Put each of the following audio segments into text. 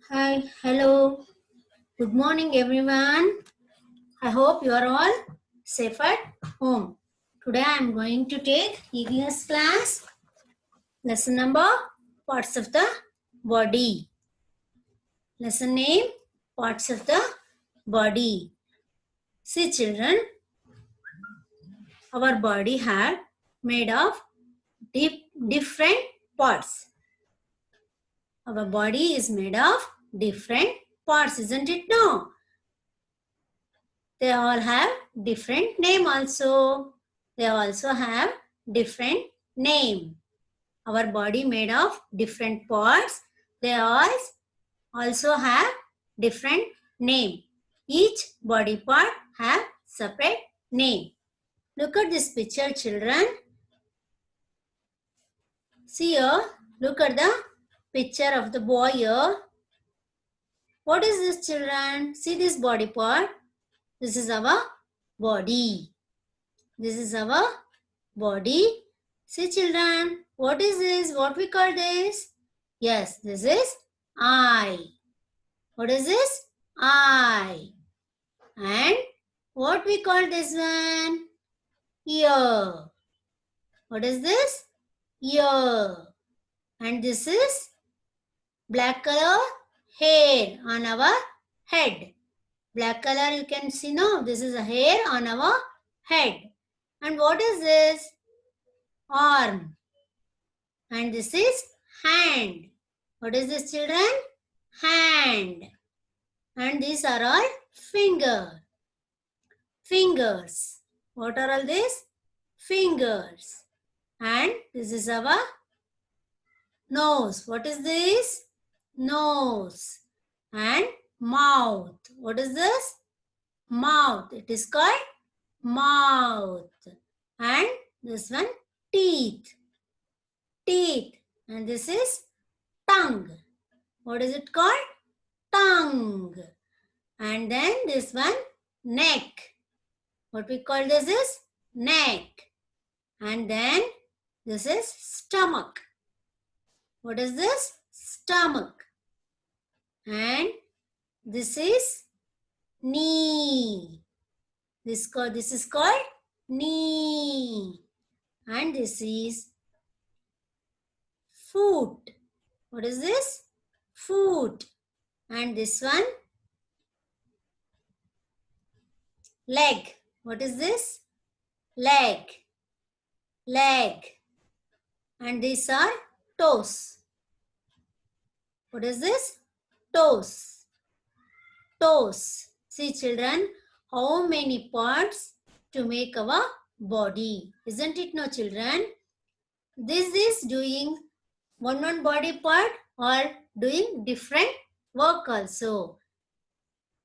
Hi, hello, good morning everyone. I hope you are all safe at home. Today I am going to take EVS class lesson number parts of the body. Lesson name parts of the body. See children, our body had made of different parts. Our body is made of different parts, isn't it? No. They all have different name also. They also have different name. Our body made of different parts. They all also have different name. Each body part have separate name. Look at this picture, children. See here. Look at the picture of the boy here. What is this, children? See this body part. This is our body. This is our body. See children, what is this? What we call this? Yes, this is eye. What is this? Eye. And what we call this one? Ear. What is this? Ear. And this is black color hair on our head. Black color you can see now. This is a hair on our head. And what is this? Arm. And this is hand. What is this, children? Hand. And these are all fingers. What are all these? Fingers. And this is our nose. What is this? Nose. And mouth. What is this? Mouth. It is called mouth. And this one, teeth. And this is tongue. What is it called? Tongue. And then this one, neck. What we call this is neck. And then this is stomach. What is this? Stomach. And this is knee. This is called knee. And this is foot. What is this? Foot. And this one, leg. What is this? Leg. And these are toes. What is this? Toes. See children, how many parts to make our body. Isn't it, no children? This is doing one body part or doing different work also.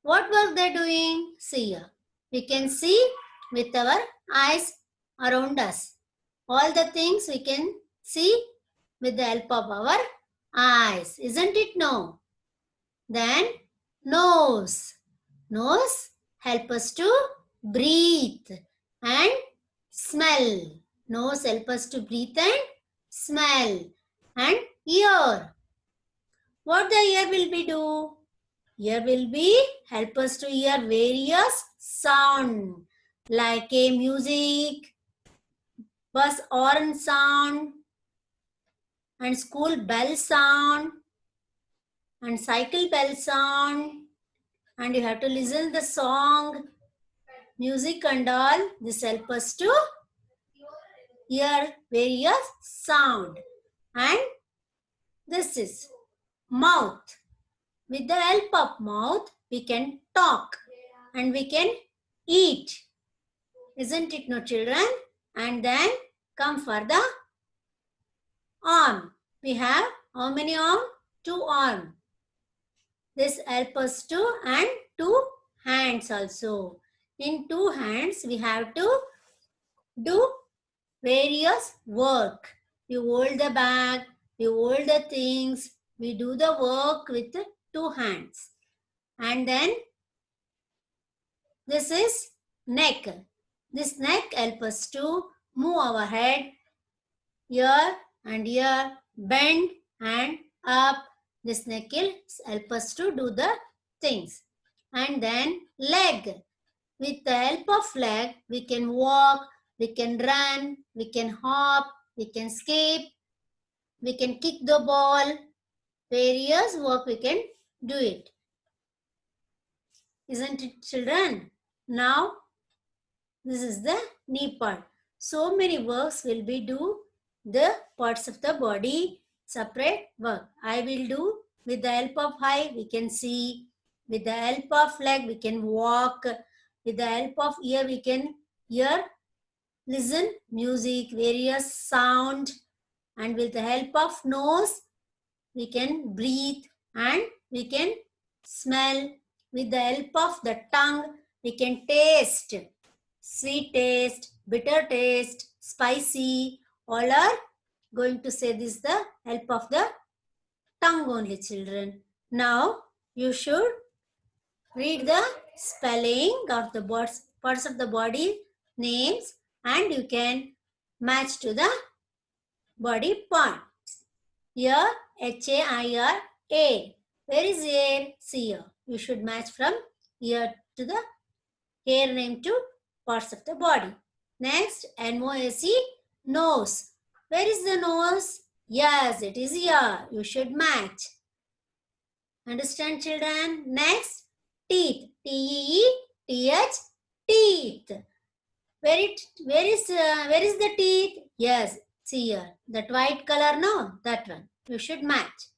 What work they are doing? See here. We can see with our eyes around us. All the things we can see with the help of our eyes. Isn't it? No. Then nose. Nose help us to breathe and smell. Nose help us to breathe and smell. And ear. What the ear will be do? Ear will be help us to hear various sound like a music, bus horn sound, and school bell sound, and cycle bell sound, and you have to listen the song, music and all. This help us to hear various sound. And this is mouth. With the help of mouth, we can talk and we can eat. Isn't it, no children? And then come for the arm. We have how many arms? 2 arms. This help us to, and 2 hands also. In 2 hands, we have to do various work. We hold the bag, we hold the things, we do the work with 2 hands. And then this is neck. This neck helps us to move our head here and here, bend and up This neck will help us to do the things. And then leg. With the help of leg, we can walk, we can run, we can hop, we can skip, we can kick the ball. Various work we can do it. Isn't it, children? Now, this is the knee part. So many works will be do the parts of the body separate work. I will do with the help of eye we can see, with the help of leg we can walk, with the help of ear we can hear, listen music, various sound, and with the help of nose we can breathe and we can smell. With the help of the tongue we can taste. Sweet taste, bitter taste, spicy, all are going to say this the help of the tongue only, children. Now you should read the spelling of the parts of the body names and you can match to the body parts. Here H-A-I-R-A. Where is ear? See here. You should match from ear to the hair name to parts of the body. Next, N-O-S-E, nose. Where is the nose? Yes, it is here. You should match. Understand, children? Next, teeth. T-E-E-T-H, teeth. Where is the teeth? Yes, see here. That white color, no? That one. You should match.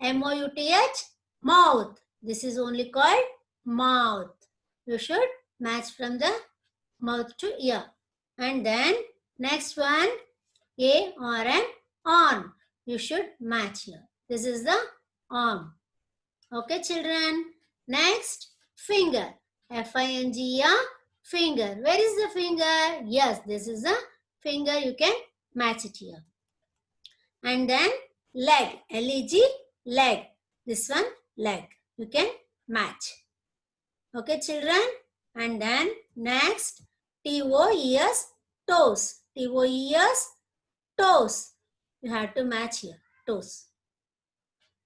M-O-U-T-H, mouth. This is only called mouth. You should match from the mouth to ear. And then next one, A-R-M, arm. You should match here. This is the arm. Okay, children. Next, finger. F-I-N-G-E-R, finger. Where is the finger? Yes, this is the finger. You can match it here. And then leg. L-E-G, leg. This one, leg. You can match. Okay, children. And then next, T-O-E-S, toes. T-O-E-S, toes. You have to match here, toes.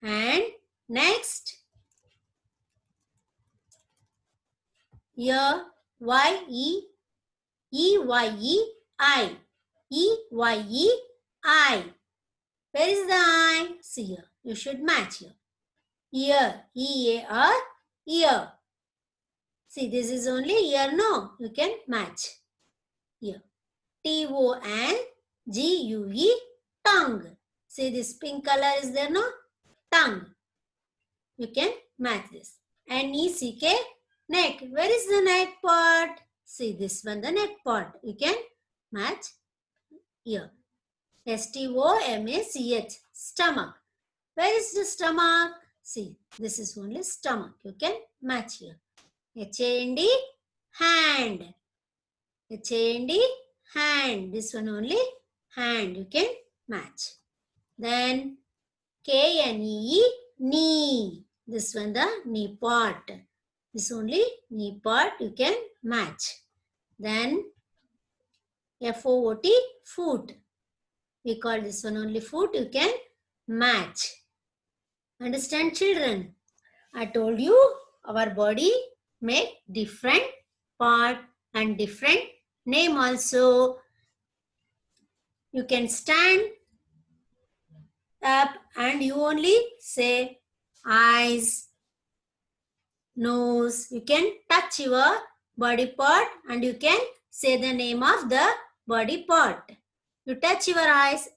And next, here, Y-E, E-Y-E-I. E-Y-E-I. Where is the eye? See here. You should match here. Ear. E-A-R, ear. See, this is only ear, no? You can match. Here. T-O-N-G-U-E, tongue. See, this pink color is there, no? Tongue. You can match this. N-E-C-K, neck. Where is the neck part? See, this one, the neck part. You can match here. S-T-O-M-A-C-H, stomach. Where is the stomach? See, this is only stomach. You can match here. H-A-N-D, hand. H-A-N-D, hand. This one only hand. You can match. Then K-N-E-E, knee. This one the knee part. This only knee part. You can match. Then F-O-O-T, foot. We call this one only foot. You can match. Understand, children? I told you our body make different part and different name also. You can stand up and you only say eyes, nose. You can touch your body part and you can say the name of the body part. You touch your eyes,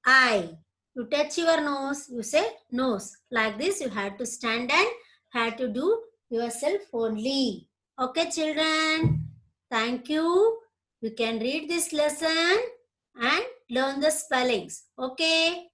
eye. You touch your nose, you say nose. Like this, you have to stand and have to do yourself only. Okay, children? Thank you. You can read this lesson and learn the spellings. Okay?